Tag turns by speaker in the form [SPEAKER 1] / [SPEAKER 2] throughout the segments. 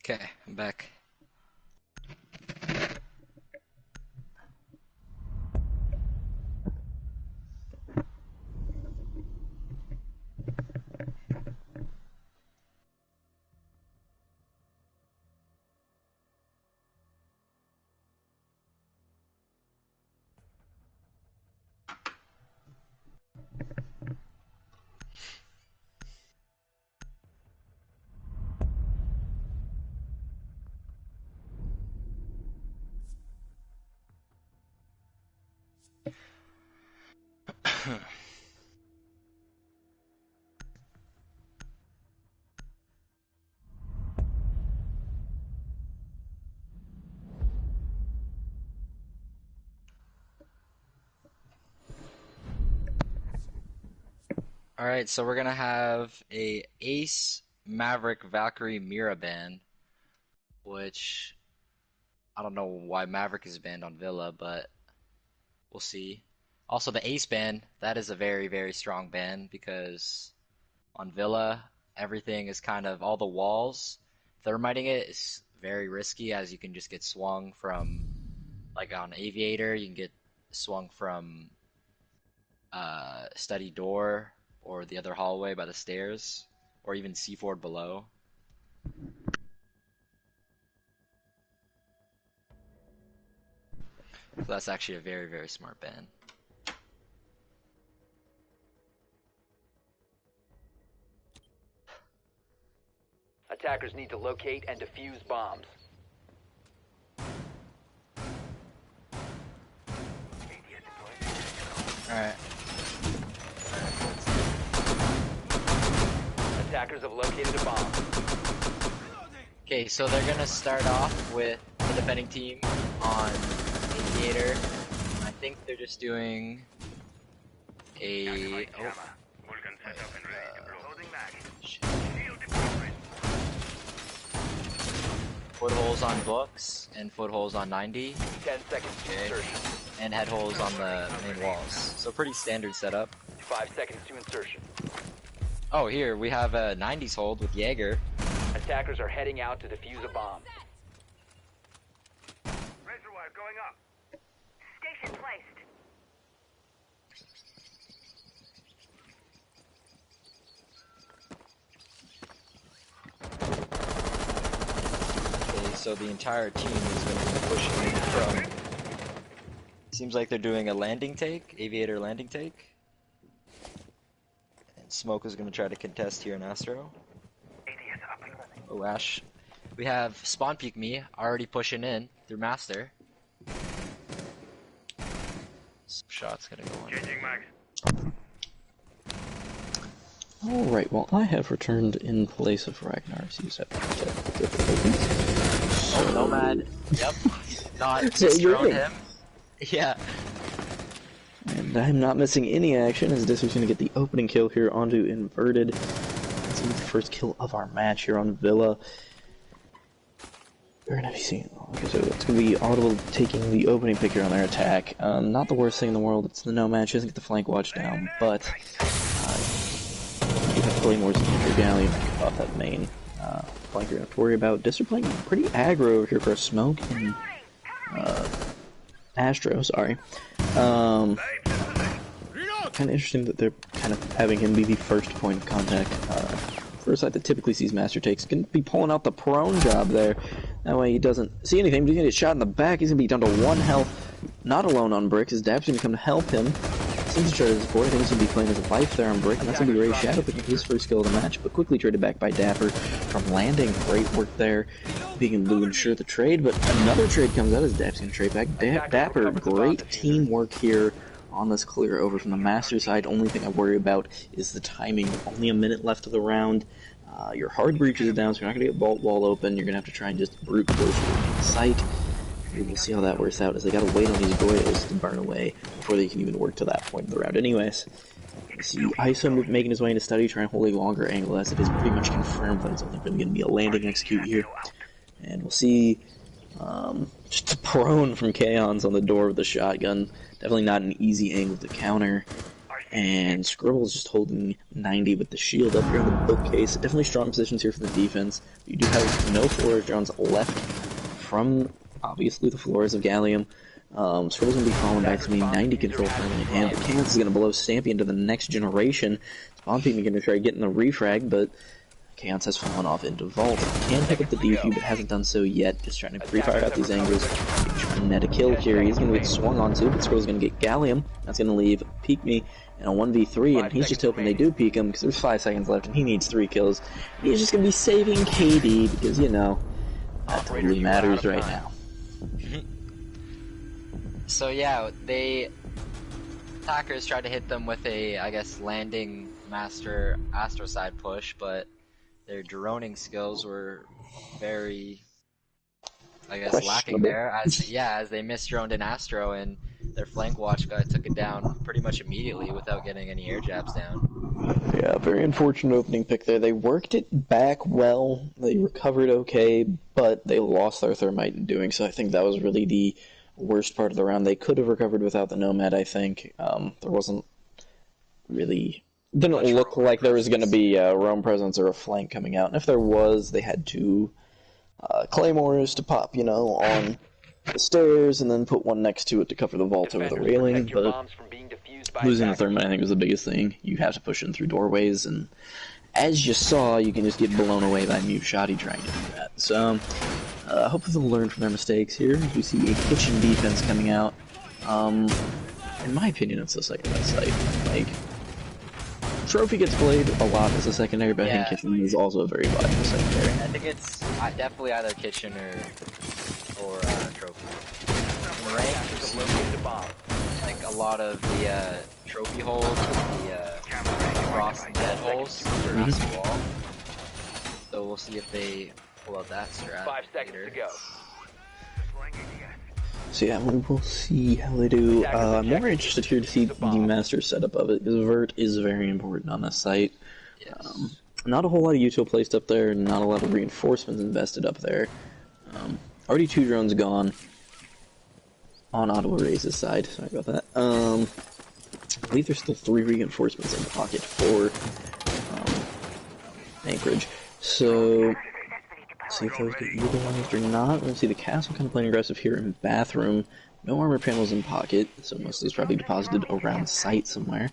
[SPEAKER 1] Okay, I'm back. Alright, so we're gonna have a Ace Maverick Valkyrie Mira ban, which I don't know why Maverick is banned on Villa, but we'll see. Also, the Ace ban, that is a very, very strong ban because on Villa, everything is kind of all the walls. Thermiting it is very risky as you can just get swung from, like on Aviator, you can get swung from study door or the other hallway by the stairs, or even C4 below. So that's actually a very, very smart ban.
[SPEAKER 2] Attackers need to locate and defuse bombs.
[SPEAKER 1] Alright.
[SPEAKER 2] Attackers have located a bomb.
[SPEAKER 1] Okay, so they're gonna start off with the defending team on Aviator. I think they're just doing a footholes on books and footholes on 90.
[SPEAKER 2] 10 seconds to insertion.
[SPEAKER 1] And head holes on the main walls. So pretty standard setup.
[SPEAKER 2] 5 seconds to insertion.
[SPEAKER 1] Oh, here we have a 90s hold with Jaeger.
[SPEAKER 2] Attackers are heading out to defuse a bomb.
[SPEAKER 3] Razor wire going up. Station placed.
[SPEAKER 1] Okay, so the entire team is going to be pushing in from. Seems like they're doing a landing take, Aviator landing take. And Smoke is going to try to contest here in Astro. Oh, Ash. We have Spawn Peek Me already pushing in through Master. Some shots gonna go on.
[SPEAKER 3] Changing mags.
[SPEAKER 4] Alright, well I have returned in place of Ragnar, so you have technical difficulties.
[SPEAKER 1] Oh, Nomad. Yep. Not
[SPEAKER 4] So you're
[SPEAKER 1] destroyed
[SPEAKER 4] in.
[SPEAKER 1] him. Yeah.
[SPEAKER 4] And I'm not missing any action as this is going to get the opening kill here onto Inverted. It's the first kill of our match here on Villa. We're going to be seeing, okay, so it's going to be Audible taking the opening pick here on their attack. Not the worst thing in the world, it's the Nomad, she doesn't get the flank watch down, but you have Claymore's Injury Galleon off that main flank you're going to have to worry about. Disc are playing pretty aggro over here for a Smoke and Astro, sorry. Kind of interesting that they're kind of having him be the first point of contact. For a side that typically sees Master takes, going to be pulling out the prone job there. That way he doesn't see anything, but he's going to get shot in the back. He's going to be down to 1 health, not alone on Brick, as Dab's going to come to help him. Seems to try to support. I think he's going to be playing his life there on Brick, and that's going to be Ray's Shadow picking his first kill of the match, but quickly traded back by Dapper from landing. Great work there, being able to ensure the trade, but another trade comes out as Dab's going to trade back. Dapper, great teamwork here on this clear over from the Master side. Only thing I worry about is the timing. Only a minute left of the round. Your hard breaches are down, so you're not going to get vault wall open. You're going to have to try and just brute force the site. We'll see how that works out, as they got to wait on these Goyos to burn away before they can even work to that point of the round anyways. You see ISO making his way into study, trying to hold a longer angle, as it is pretty much confirmed that it's only really going to be a landing execute here. And we'll see just a prone from Kaons on the door with the shotgun. Definitely not an easy angle to counter. And Scribble's just holding 90 with the shield up here on the bookcase. Definitely strong positions here for the defense. You do have no floor drones left from, obviously, the floors of Gallium. Scribble's going to be falling back to me, 90 control for him in hand. But Chaos is going to blow Stampy into the next generation. Spawn Peak going to try getting the refrag, but Chaos has fallen off into Vault. Can pick up the defuse, but hasn't done so yet. Just trying to pre-fire out these angles. Trying to net a kill here. He's going to get swung onto, but Scribble's going to get Gallium. That's going to leave Peek Me in a 1v3, and he's just hoping they do peek him, because there's 5 seconds left, and he needs 3 kills. He's just going to be saving KD, because, you know, that totally matters right now.
[SPEAKER 1] So yeah, attackers tried to hit them with a, I guess, landing master Astro side push, but their droning skills were very, I guess, lacking there. As they misdroned in Astro, and their flank watch guy took it down pretty much immediately without getting any air jabs down.
[SPEAKER 4] Yeah, very unfortunate opening pick there. They worked it back well, they recovered okay, but they lost their thermite in doing so. I think that was really the worst part of the round. They could have recovered without the Nomad, I think. There wasn't really... Didn't look like there was going to be a roam presence or a flank coming out. And if there was, they had 2 claymores to pop, you know, on the stairs, and then put one next to it to cover the vault over the railing. But losing the thermite, I think, was the biggest thing. You have to push in through doorways, and as you saw, you can just get blown away by Mute Shoddy trying to do that. So, hopefully they'll learn from their mistakes here. We see a kitchen defense coming out. In my opinion, it's the second best site. Like, Trophy gets played a lot as a secondary, but I think Kitchen is also a very viable secondary.
[SPEAKER 1] I think it's definitely either Kitchen or Trophy. In rank, I think a lot of the Trophy holes, the cross and dead holes, are not the wall. So we'll see if they pull out that strat.
[SPEAKER 2] 5 seconds to go.
[SPEAKER 4] So yeah, we will see how they do. I'm more interested here to see the master setup of it, because Vert is very important on this site.
[SPEAKER 1] Yes.
[SPEAKER 4] Not a whole lot of util placed up there, not a lot of reinforcements invested up there. Already 2 drones gone on Ottawa Raze's side. Sorry about that. I believe there's still 3 reinforcements in pocket for Anchorage. So... see if those get utilized or not. We'll see the castle kind of playing aggressive here in bathroom. No armor panels in pocket, so most of those probably deposited around site somewhere.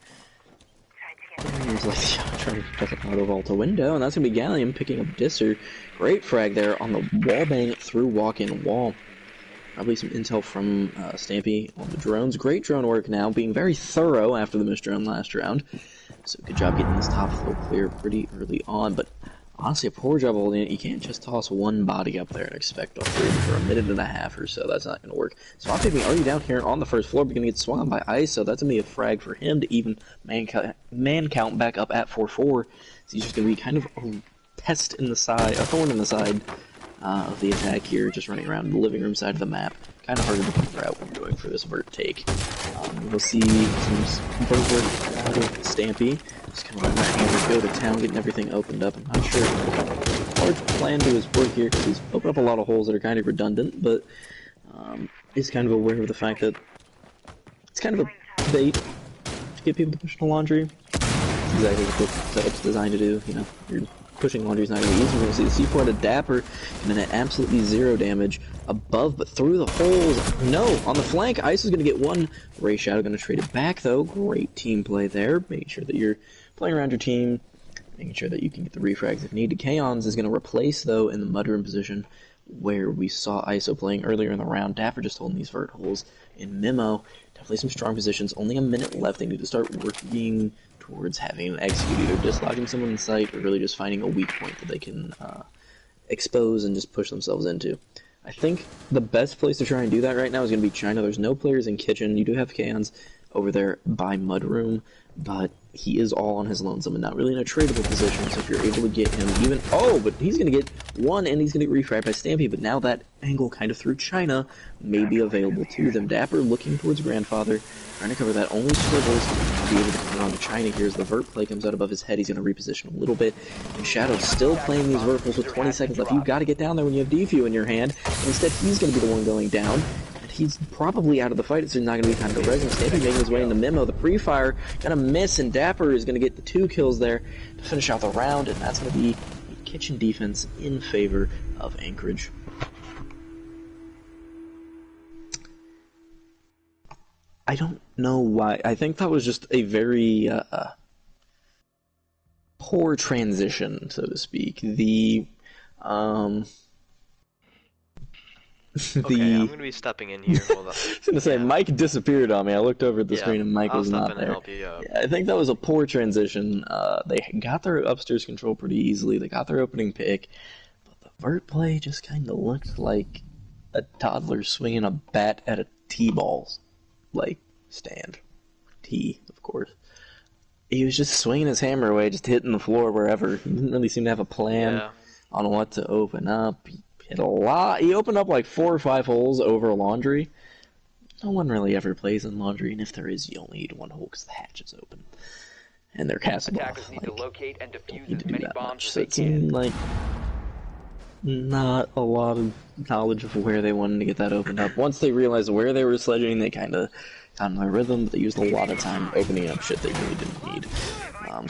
[SPEAKER 4] He's like trying to check out the vault window, and that's gonna be Gallium picking up Disser. Great frag there on the wall bang through walk-in wall. Probably some intel from Stampy on the drones. Great drone work now, being very thorough after the missed drone last round. So good job getting this top floor clear pretty early on, but honestly, a poor job holding it. You can't just toss one body up there and expect to hold for a minute and a half or so. That's not going to work. Swap Picking already down here on the first floor, but going to get swung on by Ice, so that's going to be a frag for him to even man count back up at 4-4. So he's just going to be kind of a pest in the side, a thorn in the side of the attack here, just running around the living room side of the map. Kind of hard to figure out what we're doing for this Vert take. We'll see some Vert work out of Stampy. Just kind of letting that hammer go to town, getting everything opened up. I'm not sure hard plan to his work here, because he's opened up a lot of holes that are kind of redundant, but he's kind of aware of the fact that it's kind of a bait to get people to push the laundry. That's exactly what the setup's designed to do. You know, you're pushing laundry is not going to be easy. We're going to see the C4 at a Dapper, and then at absolutely 0 damage above, but through the holes. No, on the flank, Ice is going to get one. Ray Shadow going to trade it back, though. Great team play there, making sure that you're playing around your team, making sure that you can get the refrags if needed. Kaons is going to replace, though, in the mudroom position where we saw ISO playing earlier in the round. Dapper just holding these vert holes in Memo. Definitely some strong positions. Only a minute left. They need to start working towards having an execute, either dislodging someone in sight or really just finding a weak point that they can expose and just push themselves into. I think the best place to try and do that right now is going to be China. There's no players in kitchen. You do have Kaons over there by mudroom, but he is all on his lonesome and not really in a tradable position, so if you're able to get him even... Oh, but he's going to get one, and he's going to get refragged by Stampy, but now that angle kind of through China may be available to them. Dapper looking towards Grandfather, trying to cover that. Only Scribbles to be able to come around to China here as the vert play comes out above his head. He's going to reposition a little bit, and Shadow still playing these verticals with 20 seconds left. You've got to get down there when you have Defu in your hand. Instead, he's going to be the one going down. he's probably out of the fight. It's not going to be time to res him. Stampy making his way into Memo. The pre-fire going to miss, and Dapper is going to get the 2 kills there to finish out the round, and that's going to be kitchen defense in favor of Anchorage. I don't know why. I think that was just a very poor transition, so to speak.
[SPEAKER 5] Okay, I'm gonna be stepping in here. Hold on.
[SPEAKER 4] I was gonna say, Mike disappeared on me. I looked over at the screen and Mike was not there.
[SPEAKER 5] Help you out.
[SPEAKER 4] Yeah, I think that was a poor transition. They got their upstairs control pretty easily. They got their opening pick, but the vert play just kind of looked like a toddler swinging a bat at a T-ball, like stand, T, of course. He was just swinging his hammer away, just hitting the floor wherever. He didn't really seem to have a plan on what to open up. Hit a lot. He opened up like 4 or 5 holes over laundry. No one really ever plays in laundry, and if there is, you only need 1 hole because the hatch is open. And they're castable.
[SPEAKER 2] Attackers need to locate and defuse
[SPEAKER 4] Need
[SPEAKER 2] as
[SPEAKER 4] to do
[SPEAKER 2] many
[SPEAKER 4] that
[SPEAKER 2] bombs
[SPEAKER 4] much.
[SPEAKER 2] as
[SPEAKER 4] So
[SPEAKER 2] they
[SPEAKER 4] it seemed like not a lot of knowledge of where they wanted to get that opened up. Once they realized where they were sledging, they kind of got in their rhythm, but they used a lot of time opening up shit they really didn't need.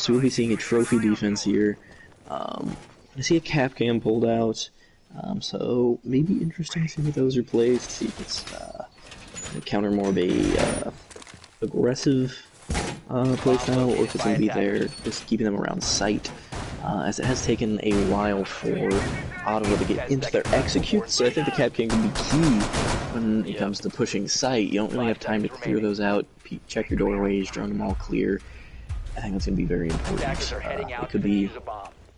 [SPEAKER 4] So we'll be seeing a trophy defense here. I see a cap cam pulled out. So maybe interesting to see what those are placed, see if it's counter more of a aggressive playstyle, or if it's going to be there just keeping them around sight, as it has taken a while for Ottawa to get into their executes, so I think the cap cam can be key when it comes to pushing sight. You don't really have time to clear those out, check your doorways, drone them all clear. I think that's going to be very important. It could be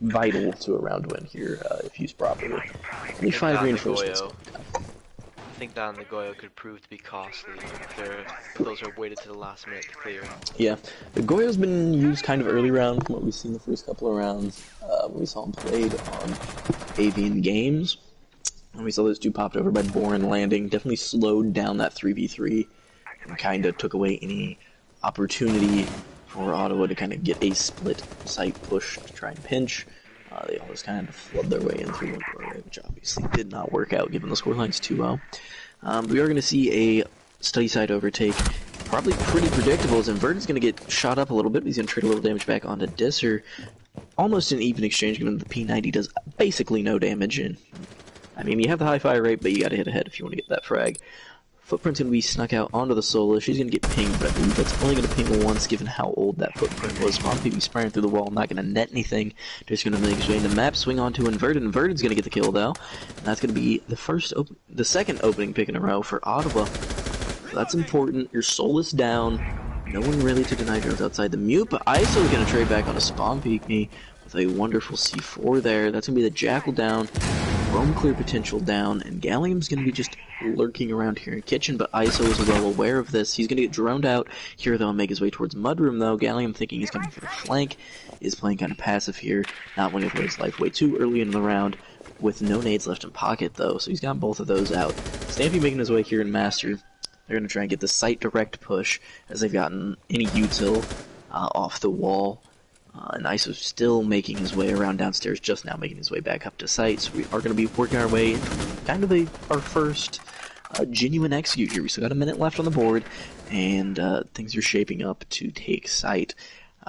[SPEAKER 4] vital to a round win here if used properly. Only 5 reinforcements.
[SPEAKER 5] I think that on the Goyo could prove to be costly if those are weighted to the last minute to clear.
[SPEAKER 4] Yeah, the Goyo's been used kind of early round from what we've seen the first couple of rounds. When we saw him played on Avian Games. When we saw those 2 popped over by Boren landing, definitely slowed down that 3v3 and kind of took away any opportunity for Ottawa to kind of get a split site push to try and pinch. They always kind of flood their way in through one doorway, which obviously did not work out given the scoreline's 2-0. We are going to see a study side overtake, probably pretty predictable, as Inverted's going to get shot up a little bit, but he's going to trade a little damage back onto Disser. Almost an even exchange, given the P90 does basically no damage. And I mean, you have the high fire rate, but you got to hit ahead if you want to get that frag. Footprint's going to be snuck out onto the Sola. She's going to get pinged, but I believe that's only going to ping once given how old that footprint was. Spawn PB spraying through the wall, not going to net anything. Just going to make his way into the map, swing onto Inverted. Inverted's going to get the kill, though. And that's going to be the second opening pick in a row for Ottawa. So that's important. Your Sola's down. No one really to deny drones outside the mute, but ISO's going to trade back on a Spawn Peek me with a wonderful C4 there. That's going to be the Jackal down. Roam clear potential down, and Gallium's going to be just lurking around here in kitchen, but ISO is well aware of this. He's going to get droned out here, though, and make his way towards Mudroom, though. Gallium, thinking he's coming for the flank, is playing kind of passive here, not wanting to put his life way too early in the round, with no nades left in pocket, though, so he's got both of those out. Stampy making his way here in Master. They're going to try and get the site direct push, as they've gotten any util off the wall. And ISO's still making his way around downstairs, just now making his way back up to site. So we are going to be working our way into kind of our first genuine execute here. We still got a minute left on the board, and things are shaping up to take site.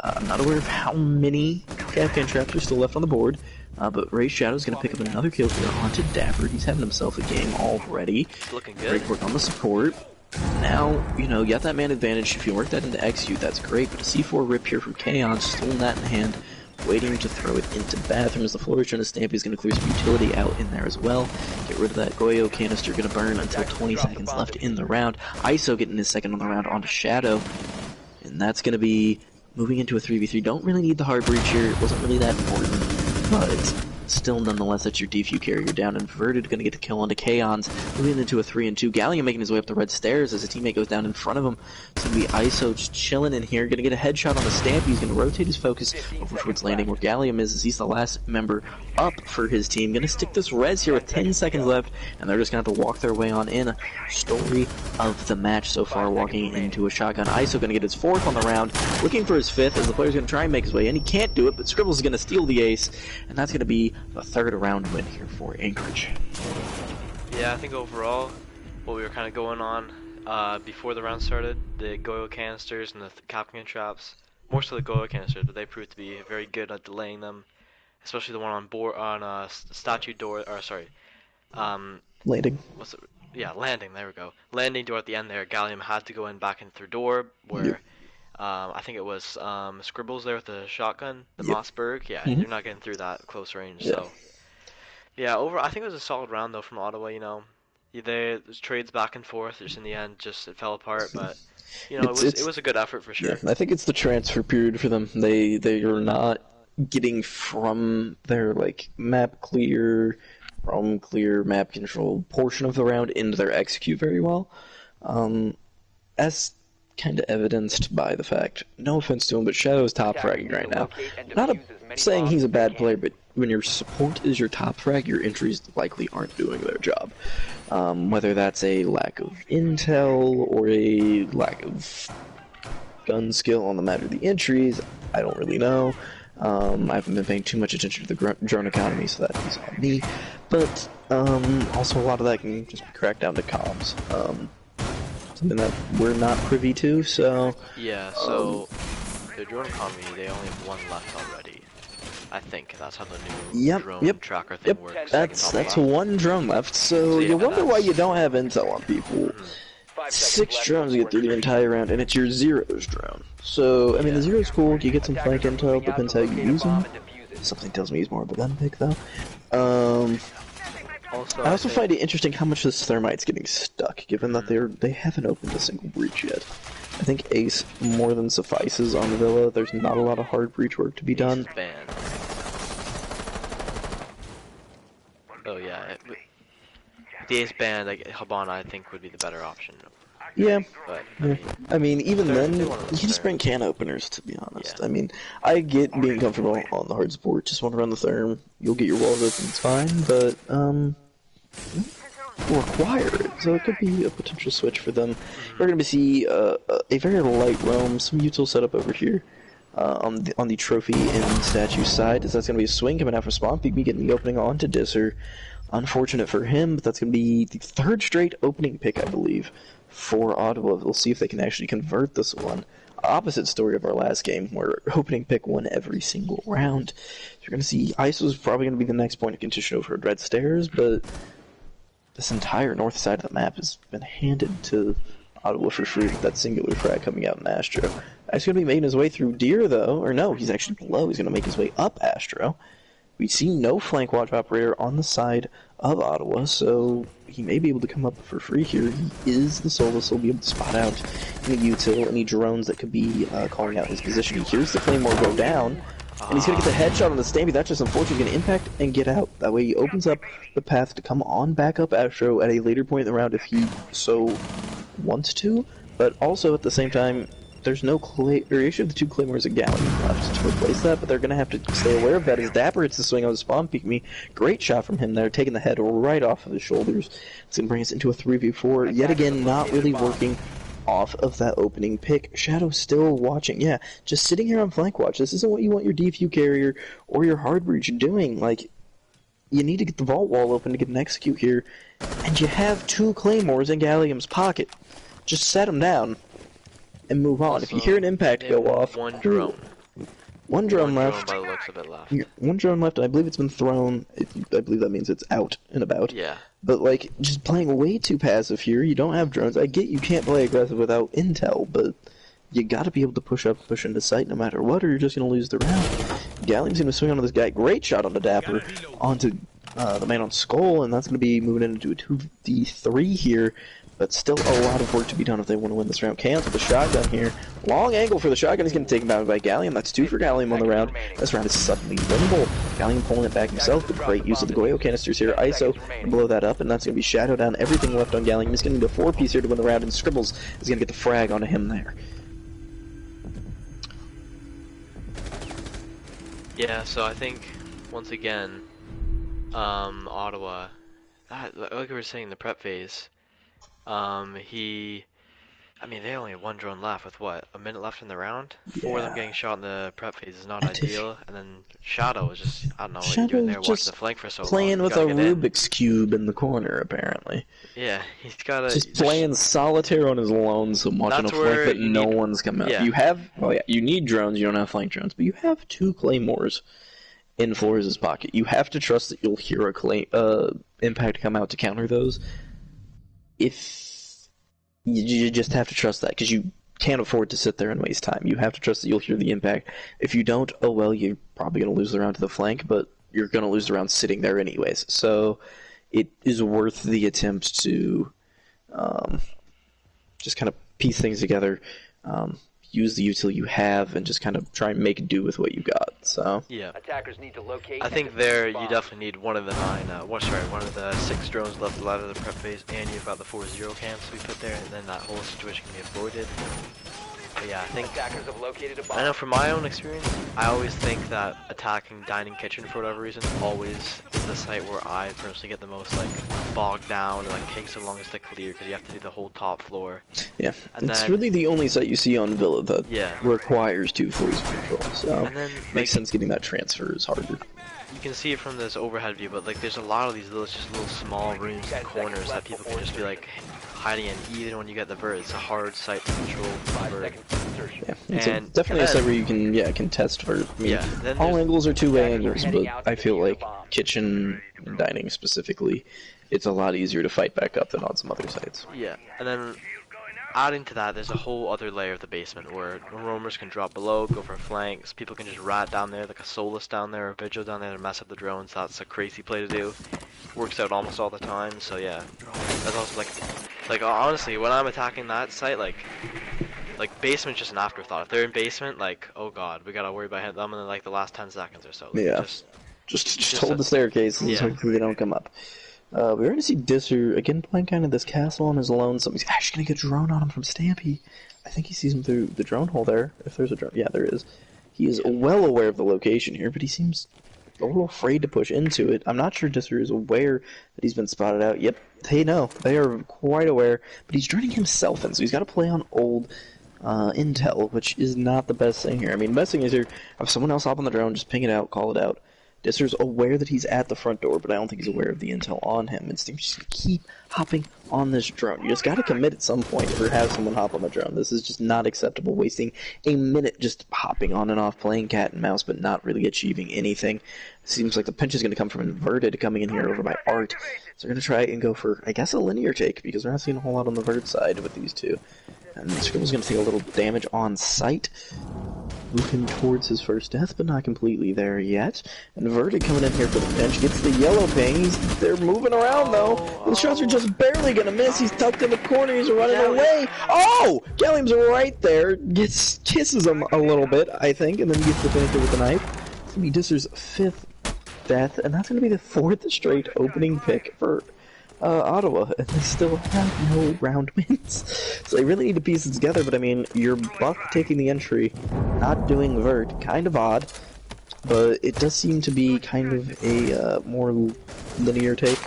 [SPEAKER 4] I'm not aware of how many Afghan traps are still left on the board, but Ray Shadow's going to pick up another kill here onto Dapper. He's having himself a game already.
[SPEAKER 5] Looking good.
[SPEAKER 4] Great work on the support. Now, you know, you got that man advantage. If you work that into execute, that's great. But a C4 rip here from Kaon, still in that in hand, waiting to throw it into bathroom as the floor is trying to stamp. He's going to clear some utility out in there as well. Get rid of that Goyo canister, going to burn until 20 seconds left in the round. ISO getting his second on the round onto Shadow. And that's going to be moving into a 3v3. Don't really need the hard breach here. It wasn't really that important. But still, nonetheless, that's your DFU carrier down. Inverted, going to get the kill onto Kaons, moving into a 3-2. Gallium making his way up the red stairs as a teammate goes down in front of him. It's going to be ISO just chilling in here. Going to get a headshot on the Stampy. He's going to rotate his focus over towards landing where Gallium is, as he's the last member up for his team. Going to stick this res here with 10 seconds left, and they're just going to have to walk their way on in. Story of the match so far, walking into a shotgun. ISO going to get his 4th on the round, looking for his 5th as the player's going to try and make his way in. He can't do it, but Scribbles is going to steal the ace, and that's going to be the 3rd round win here for Anchorage.
[SPEAKER 5] Yeah, I think overall, what we were kind of going on before the round started. The Goyo canisters and the Kapkan traps, more so the Goyo canisters, but they proved to be very good at delaying them, especially the one on board on statue door. Or sorry,
[SPEAKER 4] Landing.
[SPEAKER 5] what's it? Yeah, landing. There we go. Landing door at the end there. Gallium had to go in back in through door where.
[SPEAKER 4] Yep.
[SPEAKER 5] I think it was Scribbles there with the shotgun, the
[SPEAKER 4] Yep.
[SPEAKER 5] Mossberg. Yeah,
[SPEAKER 4] Mhm.
[SPEAKER 5] you're not getting through that close range.
[SPEAKER 4] Yeah.
[SPEAKER 5] So, yeah, I think it was a solid round though from Ottawa. There's trades back and forth. Just in the end, just it fell apart. But it was a good effort for sure.
[SPEAKER 4] Yeah, I think it's the transfer period for them. They are not getting from their like map clear, roam clear, map control portion of the round into their execute very well. As kind of evidenced by the fact, no offense to him, but Shadow's top fragging right now. Not saying he's a bad player, but when your support is your top frag, your entries likely aren't doing their job. Whether that's a lack of intel or a lack of gun skill on the matter of the entries, I don't really know. I haven't been paying too much attention to the drone economy, so that is on me. But also a lot of that can just be cracked down to comms. Something that we're not privy to, so...
[SPEAKER 5] Yeah, so the drone economy, they only have one left already. I think that's how the new drone tracker thing works.
[SPEAKER 4] That's one drone left, so you wonder why you don't have intel on people. 6 drones to get through the entire round, and it's your zeros drone. So, I mean, the zero's cool, you get some flank intel, depends how you use them. Something tells me he's more of a gun pick, though. I also find it interesting how much this thermite's getting stuck, given that they haven't opened a single breach yet. I think Ace more than suffices on Villa. There's not a lot of hard breach work to be done.
[SPEAKER 5] Oh yeah, the Ace band, like Habana, I think would be the better option.
[SPEAKER 4] Yeah,
[SPEAKER 5] but
[SPEAKER 4] I mean, even then, you can just bring can openers, to be honest. Yeah. I mean, I get being comfortable on the hard support, just want to run the therm, you'll get your walls open, it's fine, but, require it, so it could be a potential switch for them. We're going to see a very light roam, some util setup over here, on the trophy and statue side, as that's going to be a swing coming out for Spawn Pygmy, getting the opening onto Disser. Unfortunate for him, but that's going to be the 3rd straight opening pick, I believe, for Ottawa. We'll see if they can actually convert this one. Opposite story of our last game, where opening pick won every single round. So you're going to see ISO's probably going to be the next point of contention over Red Stairs, but this entire north side of the map has been handed to Ottawa for free with that singular frag coming out in Astro. He's going to be making his way through Deer, though, or no, he's actually below. He's going to make his way up Astro. We see no flank watch operator on the side of Ottawa, so he may be able to come up for free here. He is the Solus, so he'll be able to spot out any util, any drones that could be calling out his position. He hears the Claymore go down, and he's going to get the headshot on the Stampy. That's just unfortunate. He's going to impact and get out. That way he opens up the path to come on back up Astro at a later point in the round if he so wants to, but also at the same time, there's no issue of the 2 Claymores and Galleon left to replace that, but they're going to have to stay aware of that as Dapper hits the swing on the Spawn Pygmy. Great shot from him there, taking the head right off of his shoulders. It's going to bring us into a 3v4. Yet again, not really working off of that opening pick. Shadow still watching. Yeah, just sitting here on flank watch. This isn't what you want your DFU carrier or your hard breach doing. Like, you need to get the vault wall open to get an execute here, and you have 2 Claymores in Gallium's pocket. Just set them down and move on. If you hear an impact go off,
[SPEAKER 5] one drone
[SPEAKER 4] left.
[SPEAKER 5] By the looks of it left.
[SPEAKER 4] Yeah, one drone left, and I believe it's been thrown. I believe that means it's out and about.
[SPEAKER 5] Yeah.
[SPEAKER 4] But, like, just playing way too passive here. You don't have drones. I get you can't play aggressive without intel, but you gotta be able to push up, push into sight no matter what, or you're just gonna lose the round. Gallium's gonna swing onto this guy. Great shot on the Dapper, onto the man on Skull, and that's gonna be moving into a 2v3 here. But still a lot of work to be done if they want to win this round. Cans with the shotgun here. Long angle for the shotgun. He's going to take him down by Gallium. That's 2 for Gallium on the round. This round is suddenly winnable. Gallium pulling it back himself. But great use of the Goyo canisters here. ISO blow that up, and that's going to be Shadow down. Everything left on Gallium. He's going to need a 4-piece here to win the round, and Scribbles is going to get the frag onto him there.
[SPEAKER 5] Yeah, so I think, once again, Ottawa, like we were saying in the prep phase, I mean, they only had one drone left with what, a minute left in the round? Four of them
[SPEAKER 4] Yeah.
[SPEAKER 5] getting shot in the prep phase is not
[SPEAKER 4] And if
[SPEAKER 5] ideal. And then Shadow was just, I don't know what you're doing
[SPEAKER 4] Shadow's
[SPEAKER 5] there, watching the
[SPEAKER 4] just
[SPEAKER 5] flank for so long.
[SPEAKER 4] playing
[SPEAKER 5] You
[SPEAKER 4] with a
[SPEAKER 5] gotta get in.
[SPEAKER 4] Rubik's Cube in the corner, apparently.
[SPEAKER 5] Yeah, he's gotta.
[SPEAKER 4] Just playing solitaire on his lonesome, watching a
[SPEAKER 5] That's
[SPEAKER 4] flank
[SPEAKER 5] where
[SPEAKER 4] that
[SPEAKER 5] you
[SPEAKER 4] no
[SPEAKER 5] need-
[SPEAKER 4] one's coming up.
[SPEAKER 5] yeah.
[SPEAKER 4] You have, well, yeah, you need drones. You don't have flank drones, but you have 2 claymores in Flores' pocket. You have to trust that you'll hear a impact come out to counter those. If you just have to trust that, because you can't afford to sit there and waste time. You have to trust that you'll hear the impact. If you don't, oh well, you're probably going to lose the round to the flank, but you're going to lose the round sitting there anyways. So it is worth the attempt to just kind of piece things together, use the util you have, and just kind of try and make do with what you got. So
[SPEAKER 5] Yeah.
[SPEAKER 2] Attackers need to locate.
[SPEAKER 5] I
[SPEAKER 2] and
[SPEAKER 5] think
[SPEAKER 2] defuse
[SPEAKER 5] there
[SPEAKER 2] the
[SPEAKER 5] you
[SPEAKER 2] bomb.
[SPEAKER 5] definitely need one of the one of the 6 drones left alive of the prep phase, and you've got the 4-0 camps we put there, and then that whole situation can be avoided. But yeah, I think
[SPEAKER 2] Attackers have located a bomb.
[SPEAKER 5] I know from my own experience, I always think that attacking dining kitchen for whatever reason always is the site where I personally get the most like bogged down and like takes the longest to clear because you have to do the whole top floor.
[SPEAKER 4] yeah,
[SPEAKER 5] And
[SPEAKER 4] it's
[SPEAKER 5] then-
[SPEAKER 4] really the only site you see on Villa that
[SPEAKER 5] Yeah.
[SPEAKER 4] requires 2 floors of control. So
[SPEAKER 5] And then
[SPEAKER 4] makes
[SPEAKER 5] like,
[SPEAKER 4] sense getting that transfer is harder.
[SPEAKER 5] you can see it from this overhead view, but like there's a lot of these little small rooms and corners that people can just be like hiding in. Even when you get the bird, it's a hard site to control the
[SPEAKER 2] 5
[SPEAKER 5] bird.
[SPEAKER 2] seconds to insertion.
[SPEAKER 4] Yeah, it's
[SPEAKER 5] And-
[SPEAKER 4] definitely
[SPEAKER 5] and
[SPEAKER 4] a
[SPEAKER 5] then-
[SPEAKER 4] site where you can contest for. I mean,
[SPEAKER 5] Yeah, then
[SPEAKER 4] all
[SPEAKER 5] there's-
[SPEAKER 4] angles are 2-way
[SPEAKER 2] Attackers are
[SPEAKER 4] angles,
[SPEAKER 2] heading
[SPEAKER 4] but
[SPEAKER 2] out to
[SPEAKER 4] I feel
[SPEAKER 2] defuse
[SPEAKER 4] like
[SPEAKER 2] the bomb.
[SPEAKER 4] kitchen and dining specifically, it's a lot easier to fight back up than on some other sites.
[SPEAKER 5] Yeah, and then adding to that, there's a whole other layer of the basement where roamers can drop below, go for flanks. People can just rat down there, like a Solus down there or a Vigil down there to mess up the drones. That's a crazy play to do. Works out almost all the time. So yeah, that's also like honestly, when I'm attacking that site, like basement's just an afterthought. If they're in basement, like oh god, we gotta worry about them in like the last 10 seconds or so. Like,
[SPEAKER 4] Yeah.
[SPEAKER 5] Just,
[SPEAKER 4] Just
[SPEAKER 5] Just
[SPEAKER 4] hold
[SPEAKER 5] a-
[SPEAKER 4] the staircases
[SPEAKER 5] yeah.
[SPEAKER 4] so hopefully they don't come up. We're going to see Disser again playing kind of this castle on his lonesome. He's actually going to get a drone on him from Stampy. I think he sees him through the drone hole there. If there's a drone, yeah, there is. He is well aware of the location here, but he seems a little afraid to push into it. I'm not sure Disser is aware that he's been spotted out. Yep, they know. They are quite aware, but he's joining himself in, so he's got to play on old intel, which is not the best thing here. I mean, the best thing is here, have someone else hop on the drone, just ping it out, call it out. Disser's aware that he's at the front door, but I don't think he's aware of the intel on him. It's just gonna keep hopping on this drone. You just gotta commit at some point or have someone hop on the drone. This is just not acceptable, wasting a minute just hopping on and off, playing cat and mouse, but not really achieving anything. Seems like the pinch is gonna come from Inverted coming in here over by Art. So they're gonna try and go for, I guess, a linear take, because we're not seeing a whole lot on the Vert side with these two. And Scribble's gonna take a little damage on sight. Moving towards his first death, but not completely there yet. And Verdig coming in here for the pinch, gets the yellow ping. They're moving around though. The shots are just barely gonna miss. He's tucked in the corner, he's running away. Oh! Gallium's right there, kisses him a little bit, I think, and then gets the finisher with the knife. It's gonna be Disser's 5th death, and that's gonna be the 4th straight opening pick for Ottawa, and they still have no round wins. So they really need to piece it together, but I mean, your Buck taking the entry, not doing Vert, kind of odd, but it does seem to be kind of a more linear take.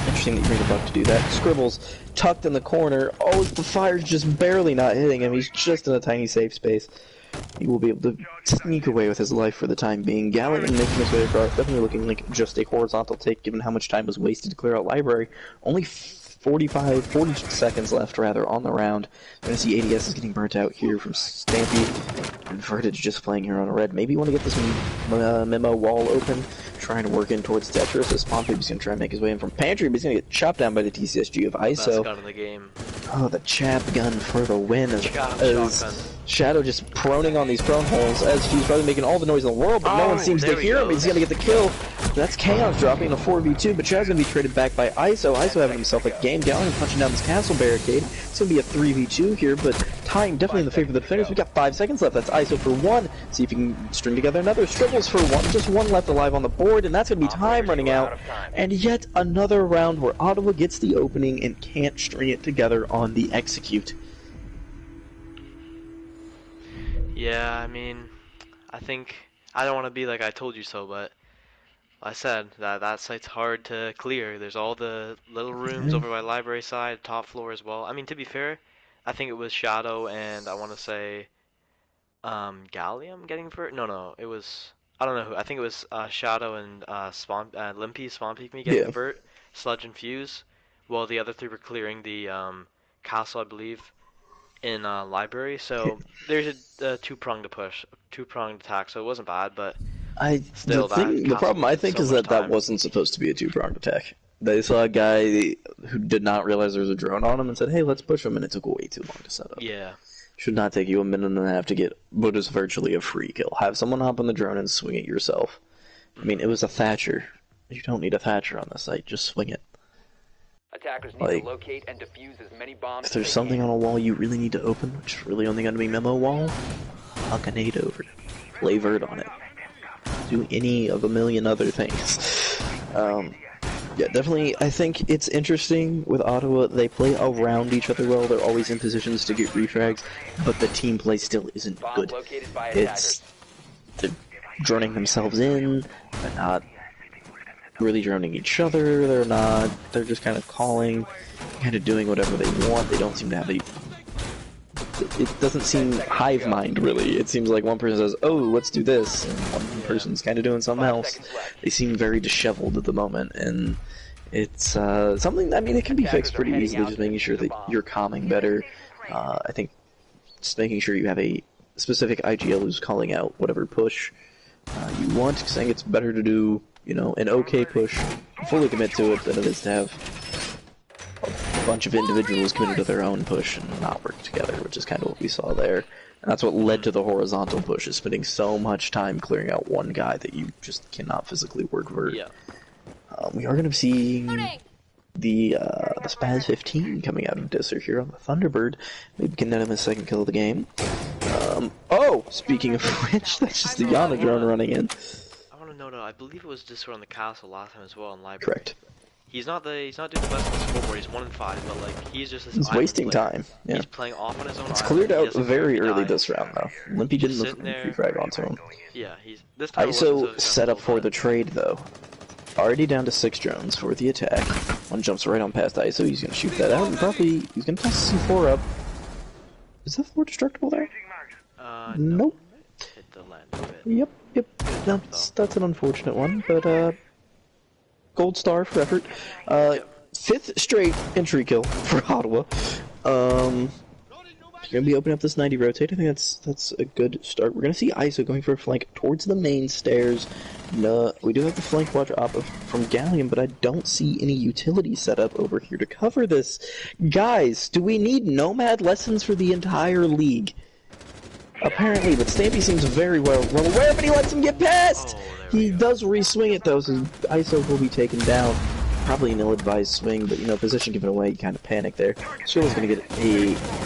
[SPEAKER 4] Interesting that you bring the Buck to do that. Scribbles tucked in the corner. Oh, the fire's just barely not hitting him. He's just in a tiny safe space. He will be able to sneak away with his life for the time being. Gallion making his way across, definitely looking like just a horizontal take given how much time was wasted to clear out library. Only 40 seconds left rather on the round. We're going to see ADS is getting burnt out here from Stampy. And Vertage just playing here on a red. Maybe you want to get this memo wall open. Trying to work in towards Tetris. As Spawn Baby's going to try and make his way in from Pantry, but he's going to get chopped down by the TCSG of
[SPEAKER 5] best
[SPEAKER 4] ISO.
[SPEAKER 5] gun in the game.
[SPEAKER 4] Oh, the chap gun for the win.
[SPEAKER 5] Chop
[SPEAKER 4] As
[SPEAKER 5] shotgun.
[SPEAKER 4] Shadow just proning on these prone holes as he's probably making all the noise in the world, but no one seems to
[SPEAKER 5] there he
[SPEAKER 4] hear him.
[SPEAKER 5] goes.
[SPEAKER 4] He's going to get the kill. That's Chaos dropping in a 4v2, but Shadow's going to be traded back by ISO. ISO having himself a game. Gallion punching down this castle barricade. It's going to be a 3v2 here, but time definitely in the favor of the defenders. We've got 5 seconds left. That's ISO for 1. See if he can string together another. Stribbles for 1. Just 1 left alive on the board, and that's going to be time running out. And yet another round where Ottawa gets the opening and can't string it together on the execute.
[SPEAKER 5] Yeah, I mean, I think I don't want to be like I told you so, but I said that site's hard to clear. There's all the little rooms over by library side, top floor as well. I mean, to be fair, I think it was Shadow and I want to say Gallium getting vert. No, it was I don't know who. I think it was Shadow and Limpy Spawn Peek Me getting
[SPEAKER 4] Yeah.
[SPEAKER 5] the vert, Sludge and Fuse, while the other three were clearing the castle, I believe, in library. So there's a two-pronged push, two-pronged attack. So it wasn't bad, but still
[SPEAKER 4] The
[SPEAKER 5] castle
[SPEAKER 4] problem I
[SPEAKER 5] wasted
[SPEAKER 4] think
[SPEAKER 5] so
[SPEAKER 4] is
[SPEAKER 5] much
[SPEAKER 4] that
[SPEAKER 5] time.
[SPEAKER 4] wasn't supposed to be a two-pronged attack. They saw a guy who did not realize there was a drone on him and said, "Hey, let's push him," and it took way too long to set up.
[SPEAKER 5] Yeah.
[SPEAKER 4] Should not take you a minute and a half to get what is virtually a free kill. Have someone hop on the drone and swing it yourself. I mean, it was a Thatcher. You don't need a Thatcher on the site. Just swing it.
[SPEAKER 2] Attackers need
[SPEAKER 4] Like,
[SPEAKER 2] to locate and defuse as many bombs
[SPEAKER 4] If
[SPEAKER 2] as
[SPEAKER 4] there's
[SPEAKER 2] they
[SPEAKER 4] something
[SPEAKER 2] can.
[SPEAKER 4] on a wall you really need to open, which is really only going to be memo wall, huck a nade over it. Play vert on it. Do any of a million other things. Yeah, definitely. I think it's interesting with Ottawa. They play around each other well. They're always in positions to get refrags, but the team play still isn't
[SPEAKER 2] Bomb
[SPEAKER 4] good.
[SPEAKER 2] located by
[SPEAKER 4] It's
[SPEAKER 2] attackers.
[SPEAKER 4] they're droning themselves in. They're not really droning each other. They're just kind of calling, kind of doing whatever they want. They don't seem to have a. It doesn't seem hive mind really. It seems like one person says, "Oh, let's do this," and one person's kind of doing something
[SPEAKER 2] 5
[SPEAKER 4] else.
[SPEAKER 2] seconds left.
[SPEAKER 4] They seem very disheveled at the moment, and it's something. I mean, it can be fixed pretty easily, just making sure that you're calming better. I think just making sure you have a specific IGL who's calling out whatever push you want. Because I think it's better to do, an okay push, fully commit to it, than it is to have a bunch of individuals committed to their own push and not work together, which is kind of what we saw there. And that's what led to the horizontal push, is spending so much time clearing out one guy that you just cannot physically work vert.
[SPEAKER 5] Yeah.
[SPEAKER 4] We are going to be seeing the Spaz 15 coming out of Disser here on the Thunderbird. Maybe getting him his second kill of the game. Speaking of which, that's just the Yana drone running in.
[SPEAKER 5] I want to know though. I believe it was just on the castle last time as well in library.
[SPEAKER 4] Correct.
[SPEAKER 5] He's not doing the best on the scoreboard. He's 1 in 5, but like he's just this
[SPEAKER 4] He's
[SPEAKER 5] island
[SPEAKER 4] wasting
[SPEAKER 5] player.
[SPEAKER 4] time. Yeah.
[SPEAKER 5] He's playing off on his own.
[SPEAKER 4] It's
[SPEAKER 5] island.
[SPEAKER 4] cleared
[SPEAKER 5] He
[SPEAKER 4] out
[SPEAKER 5] doesn't
[SPEAKER 4] very
[SPEAKER 5] care if he
[SPEAKER 4] early
[SPEAKER 5] dies.
[SPEAKER 4] this round, though. Limpy didn't
[SPEAKER 5] Just
[SPEAKER 4] look
[SPEAKER 5] sitting there.
[SPEAKER 4] free frag onto him.
[SPEAKER 5] Yeah, he's this time. it wasn't so
[SPEAKER 4] ISO set up for the trade, though. Already down to 6 drones for the attack. One jumps right on past ISO. He's going to shoot that out. He's going to toss the C4 up. Is that floor destructible there?
[SPEAKER 5] No.
[SPEAKER 4] Nope.
[SPEAKER 5] Hit the land a bit.
[SPEAKER 4] Yep. That's an unfortunate one, but gold star for effort. 5th straight entry kill for Ottawa. You're gonna be opening up this 90 rotate. I think that's a good start. We're gonna see ISO going for a flank towards the main stairs. No, we do have the flank watch up from Gallium, but I don't see any utility set up over here to cover this. Guys, do we need Nomad lessons for the entire league? Apparently, but Stampy seems very well aware, but he lets him get past! He does re-swing it though, so ISO will be taken down. Probably an ill-advised swing, but position given away, you kind of panic there. Skrill's gonna get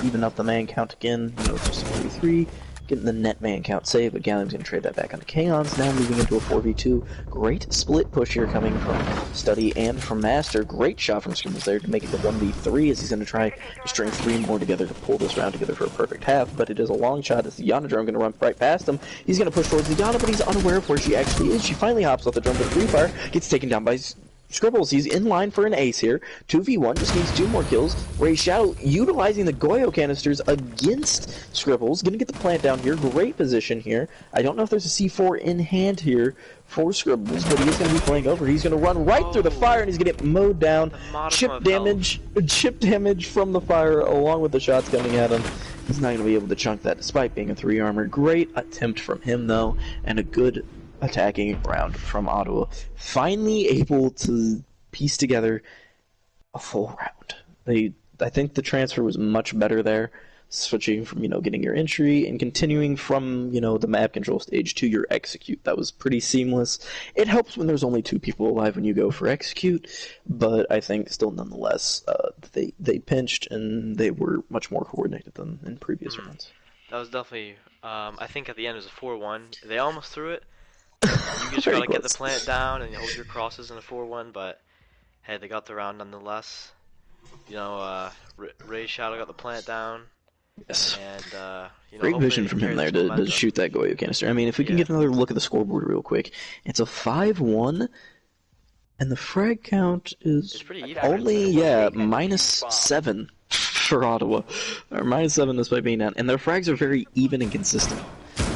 [SPEAKER 4] even up the man count again, it's just a 43. Getting the net man count save, but Gallium's gonna trade that back onto Kaons, now moving into a 4v2. Great split push here coming from Study and from Master. Great shot from Skrill's there to make it to 1v3 as he's gonna try to string 3 more together to pull this round together for a perfect half, but it is a long shot as the Yana drone gonna run right past him. He's gonna push towards the Yana, but he's unaware of where she actually is. She finally hops off the drone, but free fire gets taken down by Scribbles. He's in line for an ace here. 2v1, just needs 2 more kills. Ray Shadow utilizing the Goyo canisters against Scribbles. Gonna get the plant down here. Great position here. I don't know if there's a C4 in hand here for Scribbles, but he is going to be playing over. He's going to run right through the fire, and he's going to get mowed down. Chip damage from the fire, along with the shots coming at him. He's not going to be able to chunk that, despite being a 3 armor. Great attempt from him, though, and a good attacking round from Ottawa. Finally able to piece together a full round. I think the transfer was much better there, switching from, getting your entry and continuing from, the map control stage to your execute. That was pretty seamless. It helps when there's only 2 people alive when you go for execute, but I think still nonetheless, they pinched and they were much more coordinated than in previous rounds.
[SPEAKER 5] That was definitely, I think at the end it was a 4-1. They almost threw it. You just gotta get the plant down and hold your crosses in a 4-1, but hey, they got the round nonetheless. Ray Shadow got the plant down.
[SPEAKER 4] Yes.
[SPEAKER 5] And
[SPEAKER 4] great vision from him there to shoot that Goyo canister. I mean, if we can get another look at the scoreboard real quick, it's a 5-1, and the frag count is
[SPEAKER 5] It's pretty even.
[SPEAKER 4] only, -7. for Ottawa. Or -7 despite being down. And their frags are very even and consistent.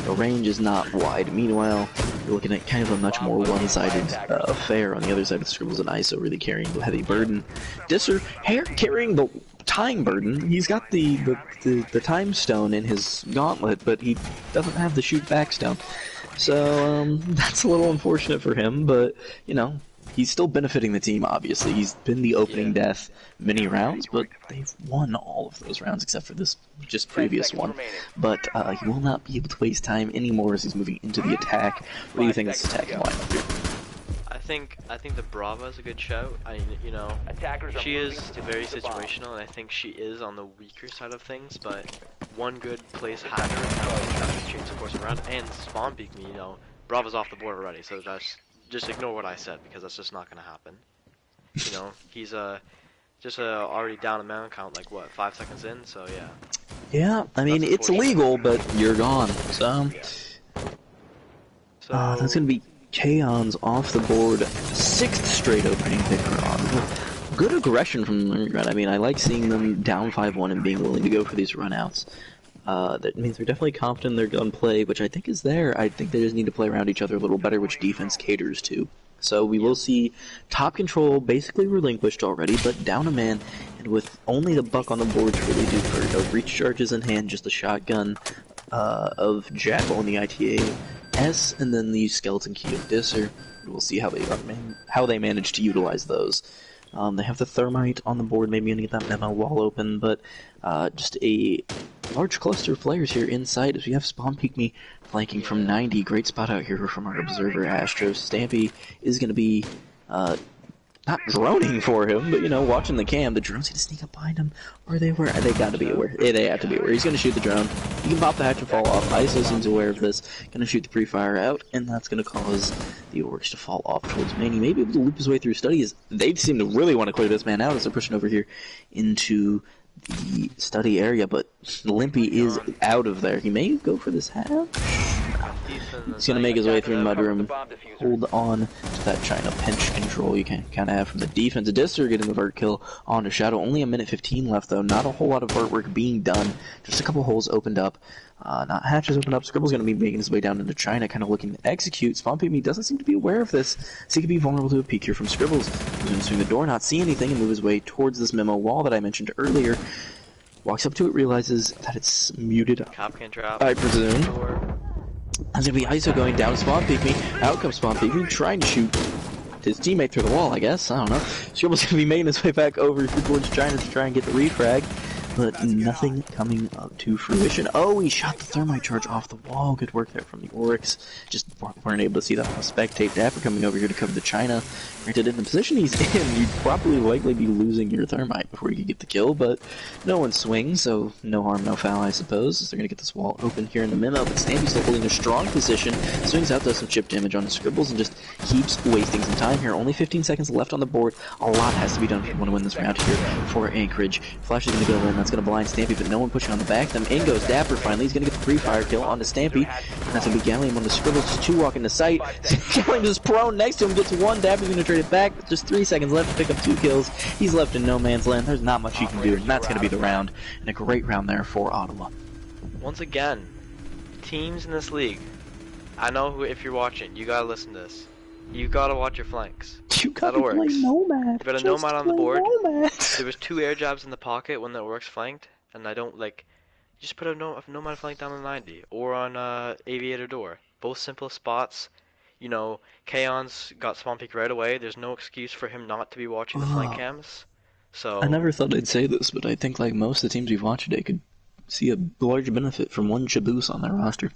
[SPEAKER 4] The range is not wide. Meanwhile, you're looking at kind of a much more one-sided affair on the other side of the Scribbles and ISO really carrying the heavy burden. Disser carrying the time burden. He's got the time stone in his gauntlet, but he doesn't have the shoot back stone. So that's a little unfortunate for him, but you know, he's still benefiting the team, obviously. He's been the opening death many rounds, but they've won all of those rounds except for this just previous one. But he will not be able to waste time anymore as he's moving into the attack. What do you think this attack is lining up here?
[SPEAKER 5] I think the Brava is a good shout. You know, she is very situational, and I think she is on the weaker side of things. But one good place hacker and change the course around and spawn peek me. You know, Brava's off the board already, so that's just ignore what I said because that's just not gonna happen. You know, he's just already down a man count like what 5 seconds in. So yeah.
[SPEAKER 4] Yeah, I mean it's illegal, but you're gone. So that's gonna be Kaon's off the board, 6th straight opening pick for Ottawa. Good aggression from the underground. I mean, I like seeing them down 5-1 and being willing to go for these runouts. That means they're definitely confident in their gunplay, which I think is there. I think they just need to play around each other a little better, which defense caters to. So we will see top control basically relinquished already, but down a man, and with only the buck on the board to really do for no breach charges in hand, just a shotgun of Jackal in the ITA S, and then the skeleton key of Disser. We'll see how they manage to utilize those. They have the thermite on the board, maybe gonna get that memo wall open, but just a large cluster of players here inside as we have Spawn Peek Me flanking from 90. Great spot out here from our observer, Astro. Stampy is gonna be not droning for him, but, you know, watching the cam. The drone's going to sneak up behind him. Or they were. They got to be aware. Yeah, they have to be aware. He's going to shoot the drone. He can pop the hatch and fall off. ISO seems aware of this. Going to shoot the pre-fire out, and that's going to cause the orcs to fall off towards main. He may be able to loop his way through study. They seem to really want to clear this man out as they're pushing over here into the study area, but Limpy is out of there. He may go for this hatch. He's going to make his way through Mudroom, hold on to that China pinch control you can kind of have from the defense. Disser getting the vert kill onto Shadow. Only a minute 15 left, though. Not a whole lot of vert work being done. Just a couple holes opened up. Not hatches opened up. Scribble's going to be making his way down into China, kind of looking to execute. Spawn Peek Me doesn't seem to be aware of this, so he could be vulnerable to a peek here from Scribbles. He's going to swing the door, not see anything, and move his way towards this memo wall that I mentioned earlier. Walks up to it, realizes that it's muted, I presume. There's going to be ISO going down, Spawn Peek Me, out comes Spawn Peek Me, trying to shoot his teammate through the wall, I guess, I don't know. Scribble's going to be making his way back over towards China to try and get the refrag, but nothing coming up to fruition. Oh, he shot the thermite charge off the wall. Good work there from the Oryx. Just weren't able to see that on the spectate. Dapper coming over here to cover the China. Granted, in the position he's in, you'd probably likely be losing your thermite before you could get the kill, but no one swings, so no harm, no foul, I suppose. They're going to get this wall open here in the memo, but Stampy's still holding a strong position. Swings out, does some chip damage on the Scribbles, and just keeps wasting some time here. Only 15 seconds left on the board. A lot has to be done if you want to win this round here for Anchorage. Flash is going to go in. That's going to blind Stampy, but no one pushing on the back. Then in goes Dapper finally. He's going to get the pre-fire kill onto Stampy, and that's going to be Gallium on the Scribbles. Just two walk into sight. Gallium is prone next to him, gets one. Dapper's going to trade it back. Just 3 seconds left to pick up 2 kills. He's left in no man's land. There's not much he can do, and that's going to be the round. And a great round there for Ottawa.
[SPEAKER 5] Once again, teams in this league, I know who, if you're watching, you gotta listen to this. You gotta watch your flanks.
[SPEAKER 4] You gotta play Nomad.
[SPEAKER 5] You got a Nomad on the board. There was 2 air jabs in the pocket when the Orcs flanked, and I don't like. Just put a Nomad flank down on 90 or on Aviator door. Both simple spots. You know, Kaon's got spawn peek right away. There's no excuse for him not to be watching the flank cams. So
[SPEAKER 4] I never thought I'd say this, but I think like most of the teams we've watched today could see a large benefit from one Caboose on their roster.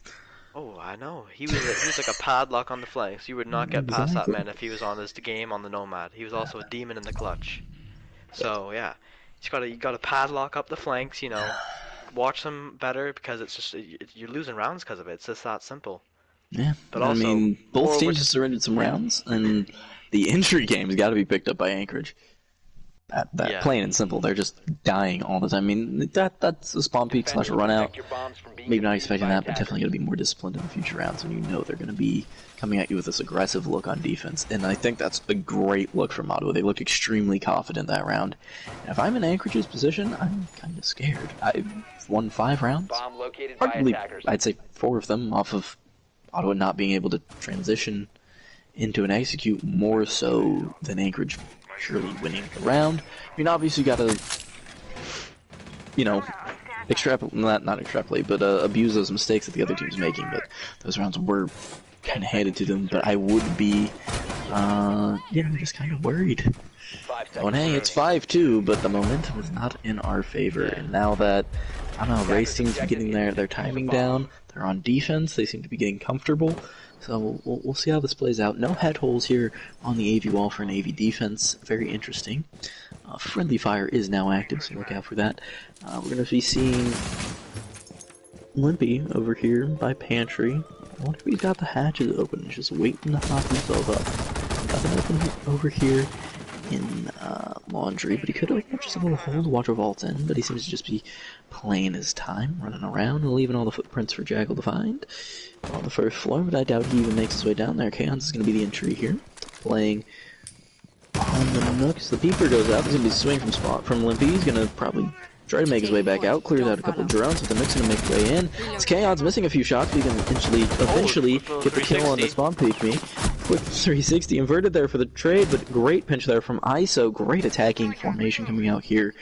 [SPEAKER 5] Oh, I know. He was like a padlock on the flanks. You would not get past that man if he was on this game on the Nomad. He was also a demon in the clutch. So yeah, you gotta padlock up the flanks. You know, watch them better because it's just you're losing rounds because of it. It's just that simple.
[SPEAKER 4] Yeah,
[SPEAKER 5] but
[SPEAKER 4] I
[SPEAKER 5] also,
[SPEAKER 4] mean, both teams have surrendered some rounds, and the injury game's got to be picked up by Anchorage. That
[SPEAKER 5] Yeah.
[SPEAKER 4] plain and simple. They're just dying all the time. I mean, that's a spawn peak slash a run out. Maybe not expecting that, but definitely going to be more disciplined in the future rounds when you know they're going to be coming at you with this aggressive look on defense. And I think that's a great look from Ottawa. They look extremely confident that round. And if I'm in Anchorage's position, I'm kind of scared. I've won 5 rounds.
[SPEAKER 2] Bomb located by
[SPEAKER 4] Arguably,
[SPEAKER 2] attackers.
[SPEAKER 4] I'd say 4 of them off of Ottawa not being able to transition into an execute more so than Anchorage surely winning the round. I mean, obviously you gotta, not extrapolate, but abuse those mistakes that the other team's making, but those rounds were kind of handed to them, but I would be, just kind of worried.
[SPEAKER 2] 5
[SPEAKER 4] Oh,
[SPEAKER 2] seconds
[SPEAKER 4] hey, it's 5-2, but the momentum is not in our favor, and now that, I don't know, Raze seems to be getting their timing down, they're on defense, they seem to be getting comfortable, so we'll see how this plays out. No head holes here on the AV wall for an AV defense, very interesting. Friendly fire is now active, so look out for that. We're going to be seeing Limpy over here by Pantry. I wonder if he's got the hatches open, he's just waiting to hop himself up. Nothing open over here in laundry, but he could open up just a little hole to watch our vaults in, but he seems to just be playing his time, running around and leaving all the footprints for Jackal to find on the first floor, but I doubt he even makes his way down there. Chaos is going to be the entry here, playing on the Nooks. The Peeper goes out, he's going to be swinging from Limpy, he's going to probably try to make his way back out, clears out a couple of drones, but the Nook's going to make his way in. It's Chaos missing a few shots, but he can eventually get the kill on the spawn peek me. Quick 360 inverted there for the trade, but great pinch there from ISO. Great attacking formation coming out here.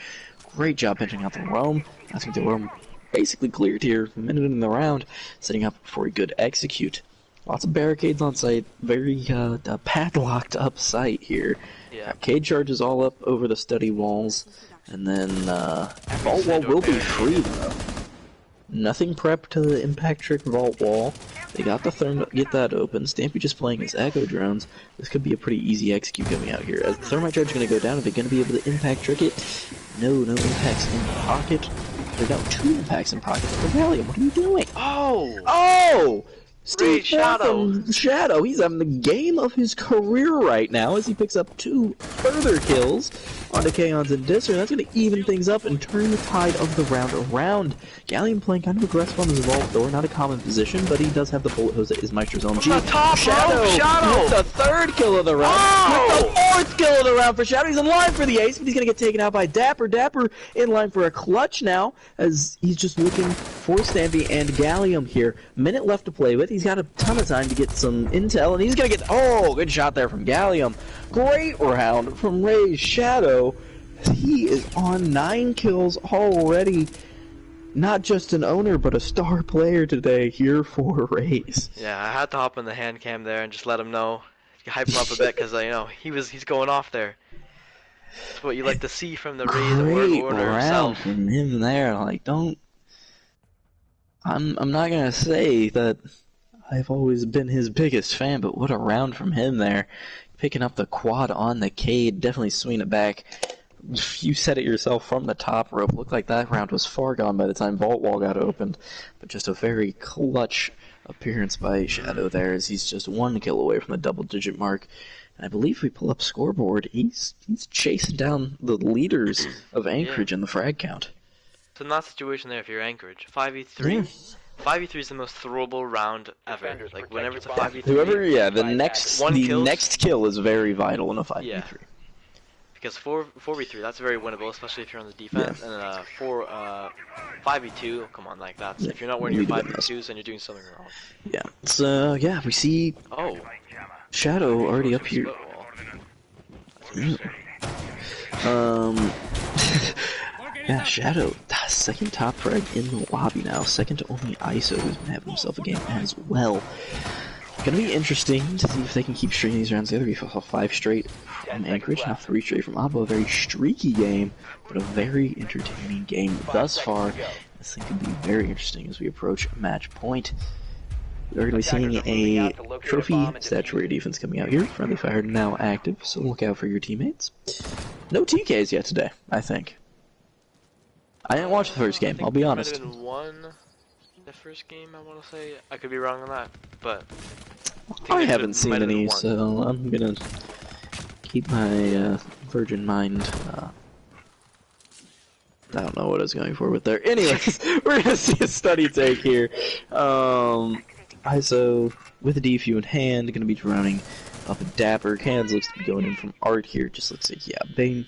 [SPEAKER 4] Great job pinching out the roam. I think the roam basically cleared here, a minute in the round, setting up for a good execute. Lots of barricades on site, very padlocked up site here.
[SPEAKER 5] Yeah.
[SPEAKER 4] Cage charges all up over the study walls, and then vault wall will be free though. Nothing prepped to the impact trick vault wall. They got the therm to get that open. Stampy just playing his echo drones. This could be a pretty easy execute coming out here. As the thermite charge is going to go down, are they going to be able to impact trick it? No impacts in pocket. They got 2 impacts in pocket. Rebellion, what are you doing? Oh! Steve Shadow, he's having the game of his career right now as he picks up 2 further kills onto Kaons and Disser. That's going to even things up and turn the tide of the round around. Galleon playing kind of aggressive on his vault door, not a common position, but he does have the bullet hose that is Maestro's own. Shadow with the 3rd kill of the round, with the 4th kill of the round for Shadow. He's in line for the ace, but he's going to get taken out by Dapper. Dapper in line for a clutch now, as he's just looking for Stampy and Gallium here. Minute left to play with. He's got a ton of time to get some intel, and he's going to get, good shot there from Gallium. Great round from Raze Shadow. He is on 9 kills already. Not just an owner, but a star player today here for Raze.
[SPEAKER 5] Yeah, I had to hop in the hand cam there and just let him know, hype him up a bit, because he's going off there. That's what you like to see from the Raze order himself.
[SPEAKER 4] From him there. I'm not gonna say that I've always been his biggest fan, but what a round from him there. Picking up the quad on the Cade, definitely swinging it back. You said it yourself, from the top rope. Looked like that round was far gone by the time Vault Wall got opened. But just a very clutch appearance by Shadow there, as he's just 1 kill away from the double-digit mark. And I believe if we pull up scoreboard, he's chasing down the leaders of Anchorage in the frag count.
[SPEAKER 5] So in that situation there, if you're Anchorage, 5v3, 5v3 is the most throwable round ever. Like, whenever it's a 5v3...
[SPEAKER 4] the next kill is very vital in a 5v3.
[SPEAKER 5] Yeah. Because 4v3, that's very winnable, especially if you're on the defense. Yeah. And 5v2, come on, like that's if you're not wearing your 5v2s, then you're doing something wrong. Yeah.
[SPEAKER 4] So we see Shadow already up here. Shadow, second top frag in the lobby now, second to only ISO, who's been having himself a game as well. Gonna be interesting to see if they can keep stringing these rounds together. We saw 5 straight from Anchorage, now 3 straight from Ottawa. A very streaky game, but a very entertaining game thus far. This thing could be very interesting as we approach match point. We're going to be seeing a trophy statuary defense coming out here. Friendly fire now active, so look out for your teammates. No TKs yet today, I think. I didn't watch the first game, I'll be honest.
[SPEAKER 5] Might have been 1 the first game, I want to say. I could be wrong on that, but...
[SPEAKER 4] I haven't seen any, so I'm gonna keep my virgin mind. I don't know what I was going for with there. Anyways, we're gonna see a study take here. ISO with a DFU in hand, gonna be drowning up a dapper. Cans looks to be going in from Art here. Just looks like, yeah,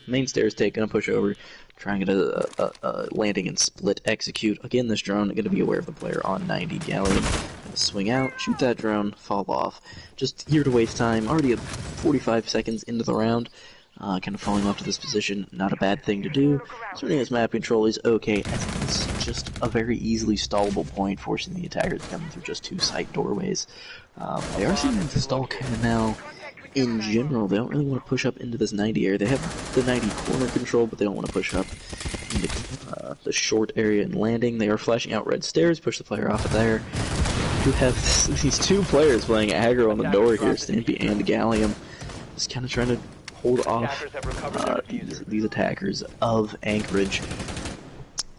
[SPEAKER 4] main stairs take, gonna push over, trying to get a landing and split execute. Again, this drone gonna be aware of the player on 90 Galleon. Gonna swing out, shoot that drone, fall off. Just here to waste time. Already at 45 seconds into the round. Kind of falling off to this position, not a bad thing to do. Starting as map control is okay, as it's just a very easily stallable point, forcing the attackers to come through just 2 side doorways. They are seeming to stall kind of now in general. They don't really want to push up into this 90 area. They have the 90 corner control, but they don't want to push up into the short area and landing. They are flashing out red stairs, push the player off of there. You have these 2 players playing aggro on the door here, Stampy and Gallium. Just kind of trying to hold off these attackers of Anchorage.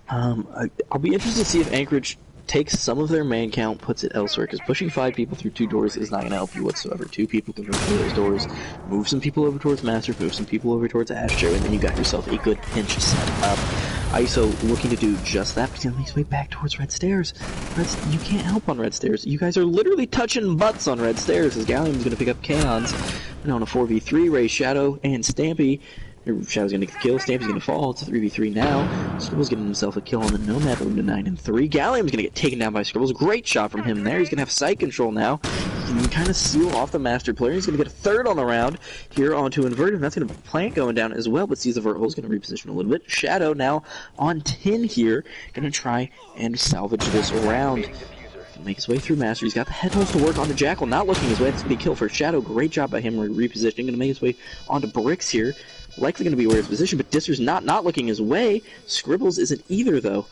[SPEAKER 4] I'll be interested to see if Anchorage takes some of their man count, puts it elsewhere, because pushing 5 people through 2 doors is not going to help you whatsoever. 2 people can move through those doors, move some people over towards Master, move some people over towards Astro, and then you got yourself a good pinch set up. ISO looking to do just that, but he's going to make his way back towards red stairs. You can't help on red stairs. You guys are literally touching butts on red stairs, as Gallium's going to pick up Chaos. And on a 4v3, Ray, Shadow, and Stampy. Shadow's gonna get the kill, Stampy's gonna fall, it's a 3v3 now. Scribble's getting himself a kill on the Nomad, moving to 9 and 3. Gallium's gonna get taken down by Scribbles. Great shot from him there. He's gonna have sight control now. He can kind of seal off the Master player. He's gonna get a 3rd on the round here onto Inverted, and that's gonna be Plant going down as well, but sees the Vert Hole's gonna reposition a little bit. Shadow now on 10 here, gonna try and salvage this round. Make his way through Master. He's got the head holes to work on the Jackal, not looking his way. That's going to be a kill for Shadow. Great job by him repositioning. Going to make his way onto Bricks here. Likely going to be aware of his position, but Disser's not looking his way. Scribbles isn't either, though.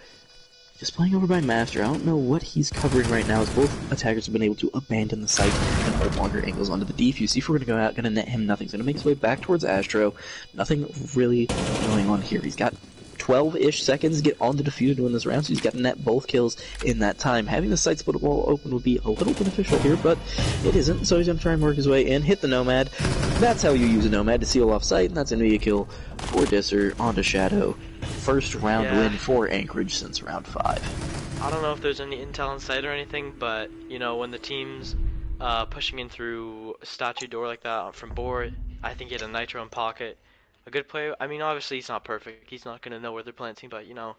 [SPEAKER 4] Just playing over by Master. I don't know what he's covering right now, as both attackers have been able to abandon the site and hold longer angles onto the defuse. See if we're going to go out, going to net him nothing. He's going to make his way back towards Astro. Nothing really going on here. He's got 12-ish seconds to get on the diffuser to win this round, so he's got to net both kills in that time. Having the site split wall open would be a little beneficial here, but it isn't, so he's going to try and work his way in, hit the Nomad. That's how you use a Nomad, to seal off sight, and that's going to be a kill for Disser onto Shadow. First round win for Anchorage since round 5.
[SPEAKER 5] I don't know if there's any intel in sight or anything, but, you know, when the team's pushing in through a statue door like that from board, I think he had a Nitro in pocket. A good player. I mean, obviously he's not perfect. He's not gonna know where they're planting, but you know,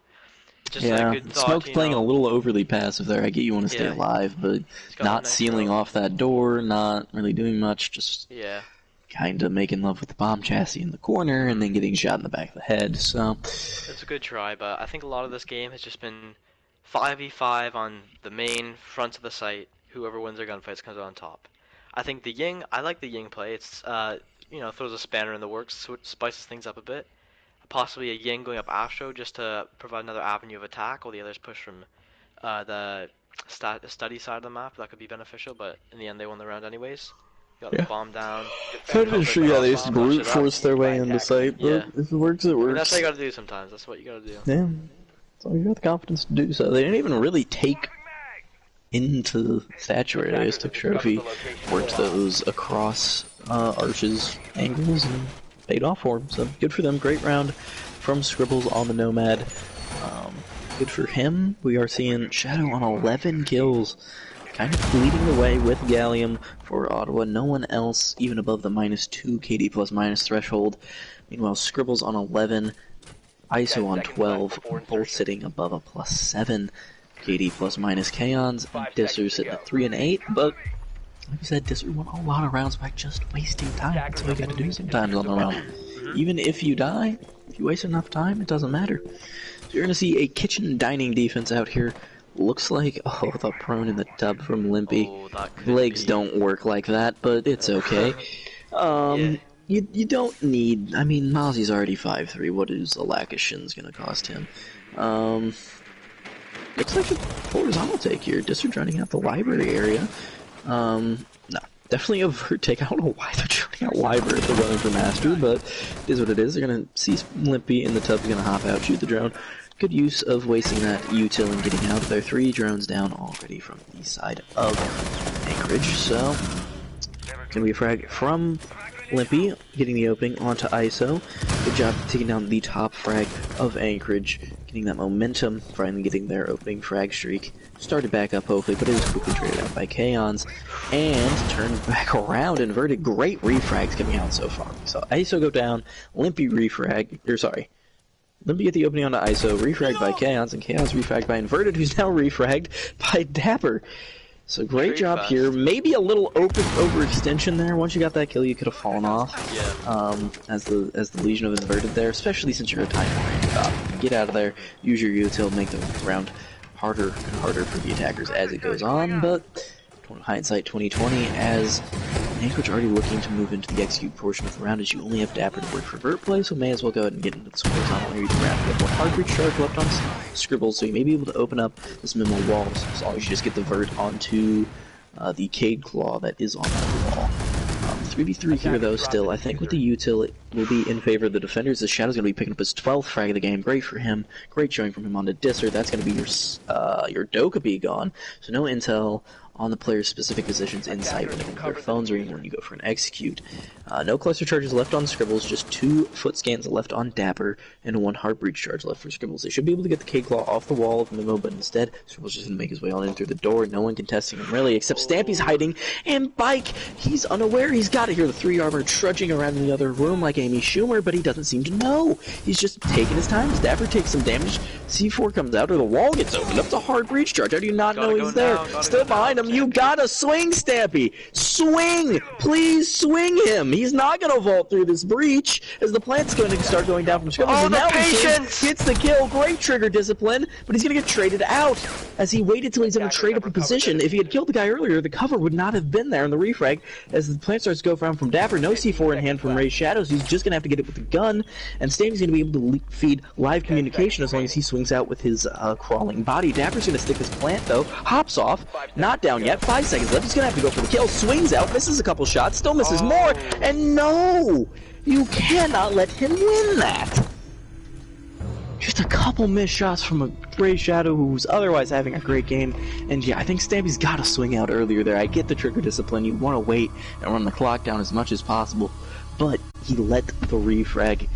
[SPEAKER 5] just a good thought.
[SPEAKER 4] Smoke's playing a little overly passive there. I get you want to stay alive, but not nice sealing off that door, not really doing much. Just kind of making love with the bomb chassis in the corner, and then getting shot in the back of the head. So
[SPEAKER 5] it's a good try, but I think a lot of this game has just been 5v5 on the main front of the site. Whoever wins their gunfights comes out on top. I think the Ying. I like the Ying play. It's you know, throws a spanner in the works, so it spices things up a bit. Possibly a Ying going up Astro just to provide another avenue of attack, while the others push from the study side of the map. That could be beneficial, but in the end they won the round anyways. Got the bomb down.
[SPEAKER 4] I'm sure, they used to brute force their way into sight, but if it works, it works. I mean,
[SPEAKER 5] that's what you gotta do sometimes. That's what you gotta do.
[SPEAKER 4] Yeah, so you got the confidence to do so. They didn't even really take into Statuary. They just took Trophy, worked those across arches, angles, and paid off for him. So good for them. Great round from Scribbles on the Nomad. Good for him. We are seeing Shadow on 11 kills, kind of leading the way with Gallium for Ottawa. No one else even above the -2 KD plus minus threshold. Meanwhile, Scribbles on 11, ISO on 12, both sitting above a +7 KD plus minus Kaons. Disser sitting at 3 and 8, but like I said, Disser won a lot of rounds by just wasting time. That's what you gotta do sometimes on the round. Even if you die, if you waste enough time, it doesn't matter. So you're gonna see a kitchen dining defense out here. Looks like, oh, the prone in the tub from Limpy. Legs don't work like that, but it's okay. You don't need, I mean, Mozzie's already 5'3", what is a lack of shins gonna cost him? Looks like a horizontal take here. Disser running out the library area. No, definitely a vert take. I don't know why they're shooting out library if they're running for Master, but it is what it is. They're gonna see Limpy in the tub, gonna hop out, shoot the drone. Good use of wasting that util and getting out of there. 3 drones down already from the side of Anchorage, so gonna be a frag from Limpy getting the opening onto ISO. Good job taking down the top frag of Anchorage, getting that momentum, finally getting their opening frag streak. Started back up hopefully, but it was quickly traded out by Kaons, and turned back around, inverted. Great refrags coming out so far. So ISO go down, Limpy refrag, Limpy get the opening onto ISO, refragged by Kaons, and Kaons refragged by Inverted, who's now refragged by Dapper. So great job here. Maybe a little overextension there. Once you got that kill, you could have fallen off.
[SPEAKER 5] Yeah.
[SPEAKER 4] As the Legion of Inverted there, especially since you're a time range. Get out of there. Use your util, make the round harder and harder for the attackers as it goes on. But hindsight 2020, as Anchorage already looking to move into the execute portion of the round, as you only have Dapper to work for vert play, so may as well go ahead and get into the scores on the round. You have one hard breach charge left on Scribbles, so you may be able to open up this minimal wall, as long as you just get the vert onto the Cade Claw that is on that wall. 3v3 here though still. I think with the util it will be in favor of the defenders. The Shadow's going to be picking up his 12th frag of the game. Great for him. Great showing from him on the Disser. That's going to be your Dokkaebi gone. So no intel on the player's specific positions inside when they go their phones or even when you go for an execute. No cluster charges left on Scribbles, just 2 foot scans left on Dapper, and 1 heart breach charge left for Scribbles. They should be able to get the Cade Claw off the wall of Mimo, but instead, Scribbles just going to make his way on in through the door. No one contesting him really, except Stampy's hiding, and Bike, he's unaware. He's got to hear the 3 armor trudging around in the other room like Amy Schumer, but he doesn't seem to know. He's just taking his time. As Dapper takes some damage, C4 comes out, or the wall gets opened up. It's a hard breach charge. How do you not know he's there? Still behind him. You gotta swing, Stampy! Swing! Please swing him! He's not gonna vault through this breach, as the plant's going to start going down from Scribbles.
[SPEAKER 5] Oh, the patience!
[SPEAKER 4] Gets the kill. Great trigger discipline, but he's gonna get traded out, as he waited till he's in a trade up a position. If he had killed the guy earlier, the cover would not have been there in the refrag, as the plant starts to go from Dapper. No C4 in hand from Raze Shadows. He's just gonna have to get it with the gun, and Stampy's gonna be able to feed live communication as long as he swings out with his crawling body. Dapper's gonna stick his plant though, hops off, not down yet, 5 seconds left. He's gonna have to go for the kill, swings out, misses a couple shots, still misses more, and no! You cannot let him win that! Just a couple missed shots from a Raze Shadow who was otherwise having a great game, and yeah, I think Stampy's got to swing out earlier there. I get the trigger discipline, you want to wait and run the clock down as much as possible, but he let the refrag